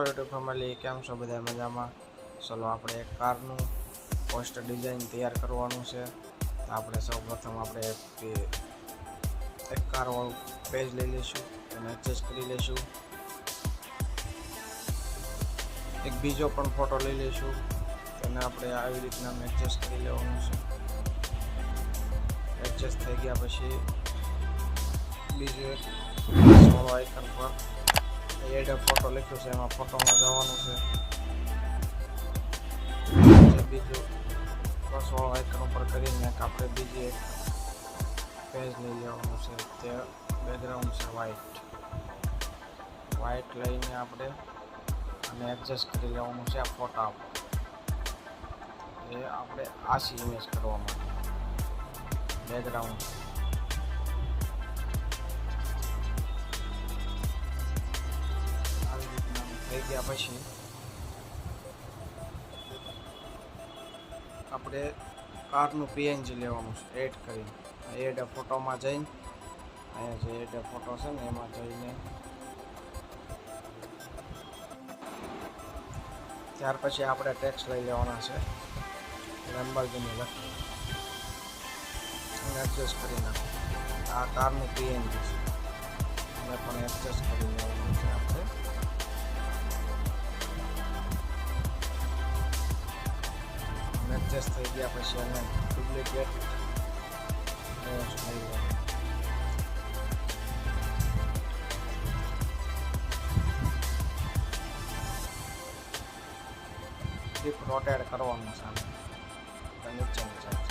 Hello YouTube family, કેમ છો બધા? મજામાં? ચલો આપણે એક કારનું પોસ્ટર ડિઝાઇન તૈયાર કરવાનું છે. આપણે સૌપ્રથમ આપણે એક કારવાળું પેજ લઈ લઈશું, તેને એડજસ્ટ કરી લઈશું. એક બીજો પણ ફોટો લઈ લઈશું, તેને આપણે આવી રીતના એડજસ્ટ કરી લેવાનું છે. એડજસ્ટ થઈ ગયા પછી બીજો એક વાળો આઇકન પર એડ ફોટો લખ્યું છે, એમાં ફોટોમાં જવાનું છે. બીજું પ્લસ વાળો આઇકન ઉપર કરીને આપણે બીજી એક પેજ લઈ લેવાનું છે. તે બેકગ્રાઉન્ડ છે વ્હાઇટ લઈને આપણે અને એડજસ્ટ કરી લેવાનું છે. આ ફોટા એ આપણે આસી ઇમેજ કરવા માટે બેકગ્રાઉન્ડ આવી રીતના થઈ ગયા પછી આપણે કારનું પીએનજી લેવાનું છે. એડ કરીને એડ ફોટોમાં જઈને અહીંયા જે એડ ફોટો છે ને એમાં જઈને ત્યાર પછી આપણે ટેક્સ્ટ લઈ લેવાના છે. લેમ્બોર્ગિની લખી અને એડજસ્ટ કરી નાખો. આ કારનું પીએનજી છે, એને પણ એડજસ્ટ કરી લેવાનું છે. આપણે એડજસ્ટ થઈ ગયા પછી એને ડુપ્લિકેટ લઈ લેવાનું. રોટેટ કરવાનું સામે નીચેની સાઈડ.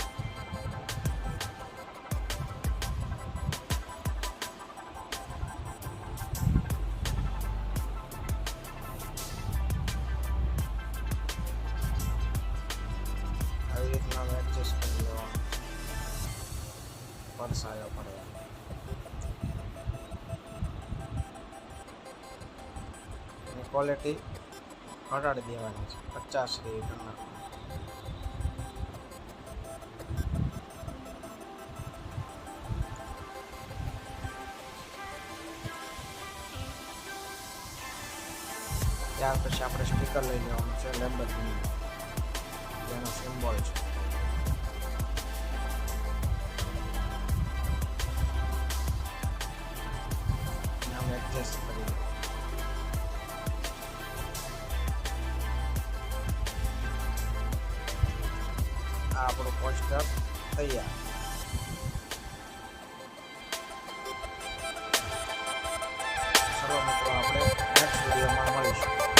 આવી રીતના એડજસ્ટ કરી લેવાનું. પરસાયો પડવાનો. એની ક્વોલિટી ઘટાડી દેવાની છે, 50 જેવી કરી નાખવાની. ત્યાર પછી આપણે સ્ટીકર લઈ લેવાનું છે. લેમ્બોર્ગિની જેનો સિમ્બોલ છે. નામ એડજસ્ટ કરી દો. આ આપણું પોસ્ટર તૈયાર. ચલો મિત્રો, આપણે નેક્સ્ટ વિડીયોમાં મળીશું.